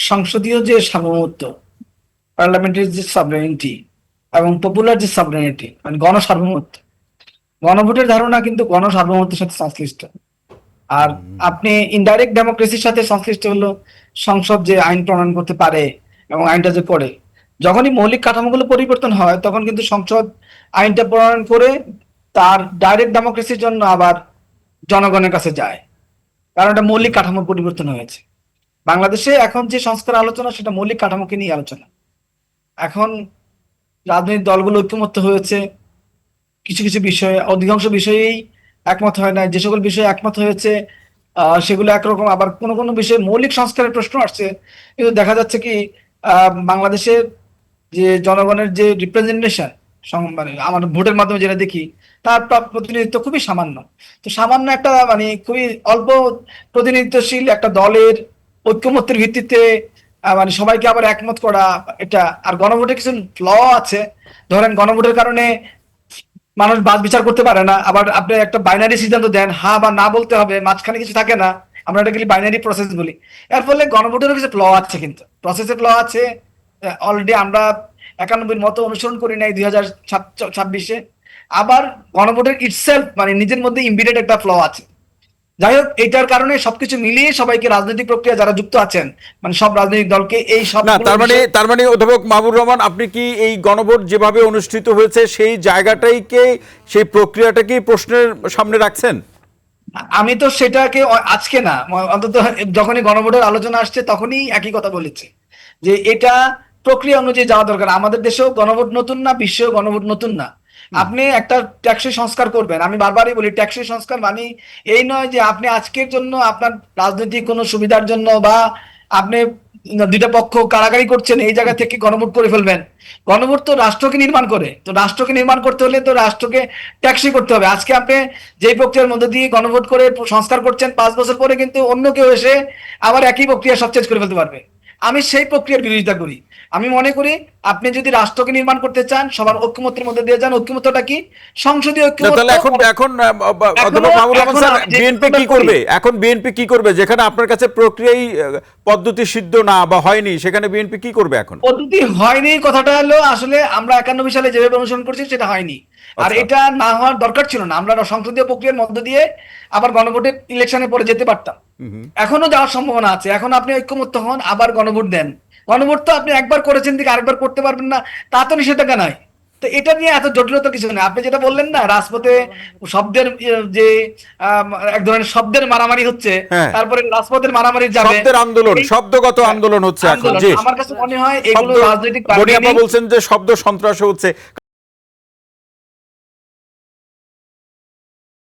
সংসদীয় যে সার্বভৌমত্ব, পার্লামেন্টারি যে সাবরেনিটি এবং পপুলার যে সাবরেনিটি মানে গণসার্বভৌমত্ব, গণভোটের ধারণা কিন্তু গণসার্বভৌমত্বের সাথে সংশ্লিষ্ট। আর আপনি ইনডাইরেক্ট ডেমোক্রেসির সাথে সংশ্লিষ্ট হলো সংসদ যে আইন প্রণয়ন করতে পারে এবং আইনটা যে করে। যখনই মৌলিক কাঠামোগুলো পরিবর্তন হয় তখন কিন্তু সংসদ আইনটা প্রণয়ন করে তার ডাইরেক্ট ডেমোক্রেসির জন্য আবার জনগণের কাছে যায়, কারণ এটা মৌলিক কাঠামো পরিবর্তন হয়েছে। বাংলাদেশে এখন যে সংস্কার আলোচনা সেটা মৌলিক কাঠামোকে নিয়ে আলোচনা। এখন রাজনৈতিক দলগুলো ঐক্যমত্য হয়েছে কিছু কিছু বিষয়ে, অধিকাংশ বিষয়েই একমত হয় না। যে সকল বিষয়ে একমত হয়েছে সেগুলো একরকম, আবার কোনো কোনো বিষয়ে মৌলিক সংস্কারের প্রশ্ন আসছে। কিন্তু দেখা যাচ্ছে কি বাংলাদেশের যে জনগণের যে রিপ্রেজেন্টেশন, মানে আমার ভোটের মাধ্যমে যেটা দেখি, তার প্রতিনিধিত্ব খুবই সামান্য। তো সামান্য একটা মানে খুবই অল্প প্রতিনিধিত্বশীল একটা দলের ঐক্যমত্যের ভিত্তিতে মানে সবাইকে আবার একমত করা, এটা। আর গণভোটে কিছু ল আছে, ধরেন গণভোটের কারণে মানুষ বাদ বিচার করতে পারে না, আবার আপনি একটা বাইনারি সিদ্ধান্ত দেন, হ্যাঁ বা না বলতে হবে, মাঝখানে কিছু থাকে না, আমরা এটাকে বাইনারি প্রসেস বলি। এর ফলে গণভোটেরও কিছু ফ্ল আছে, কিন্তু প্রসেসে ফ্ল আছে। অলরেডি আমরা 91 মতো অনুসরণ করি নাই 2026-এ। আবার গণভোটের ইটসেলফ মানে নিজের মধ্যে ইম্বিডেড একটা ফ্ল আছে। যাই হোক, এটার কারণে সবকিছু মিলিয়ে সবাইকে রাজনৈতিক প্রক্রিয়া যারা যুক্ত আছেন, মানে সব রাজনৈতিক দলকে এই সব না, তার মানে অধ্যাপক মাহবুব রহমান, আপনি কি এই গণভোট যেভাবে অনুষ্ঠিত হয়েছে সেই জায়গাটাইকে, সেই প্রক্রিয়াটাকে প্রশ্নের সামনে রাখছেন? আমি তো সেটাকে আজকে না, অন্তত যখনই গণভোটের আলোচনা আসছে তখনই একই কথা বলেছি যে এটা প্রক্রিয়া অনুযায়ী যাওয়া দরকার। আমাদের দেশেও গণভোট নতুন না, বিশ্বেও গণভোট নতুন না। আপনি একটা ট্যাক্সি সংস্কার করবেন, আমি বারবারই বলি ট্যাক্সি সংস্কার মানে এই নয় যে আপনি আজকের জন্য আপনার রাজনৈতিক কোনো সুবিধার জন্য বা আপনি দুইটা পক্ষ কারাগারি করছেন এই জায়গা থেকে গণভোট করে ফেলবেন। গণভোট তো রাষ্ট্রকে নির্মাণ করে, তো রাষ্ট্রকে নির্মাণ করতে হলে তো রাষ্ট্রকে ট্যাক্সি করতে হবে। আজকে আপনি যে প্রক্রিয়ার মধ্যে দিয়ে গণভোট করে সংস্কার করছেন, 5 বছর পরে কিন্তু অন্য কেউ এসে আবার একই প্রক্রিয়া সব চেঞ্জ করে ফেলতে পারবে। আমি সেই প্রক্রিয়ার বিরোধিতা করি। আমি মনে করি আপনি যদি রাষ্ট্রকে নির্মাণ করতে চান সবার ঐক্যমত্যের মধ্যে দিয়ে যান। ঐক্যমত্যটা কি? সংসদীয় ঐক্যমত্য। তাহলে এখন অধ্যাপক মাহবুব রহমান স্যার, বিএনপি কি করবে এখন? বিএনপি কি করবে যেখানে আপনার কাছে প্রক্রিয়াই পদ্ধতি সিদ্ধ না বা হয়নি, সেখানে বিএনপি কি করবে এখন? পদ্ধতি হয়নি কথাটা হলো আসলে আমরা 91 সালে যেভাবে অনুসরণ করছি সেটা হয়নি। আর আচ্ছা। এটা না হওয়ার দরকার ছিল না। আমরা সংসদীয় প্রক্রিয়ার মধ্য দিয়ে আবার গণভোটের ইলেকশনে পরে যেতে পারতাম। এখনো যাওয়ার সম্ভাবনা আছে। এখন আপনি ঐক্যমত্য হন, আবার গণভোট দেন। গণভোট তো আপনি একবার করেছেন দিকে আরেকবার করতে পারবেন না, তা তো নিষেধাজ্ঞা নাই। তো এটা নিয়ে এত জটিলতা কিছু না। আপনি যেটা বললেন না, রাজপথে শব্দের যে এক ধরনের শব্দের মারামারি হচ্ছে, হ্যাঁ, তারপরে রাজপথের মারামারি যাবে, শব্দের আন্দোলন, এই শব্দগত আন্দোলন হচ্ছে এখন। আন্দোলন। জি, আমার কাছে মনে হয় এগুলো শব্দ, রাজনৈতিক মনিয়াপা বার্গেনিং। বলছেন যে শব্দ সন্ত্রাস হচ্ছে।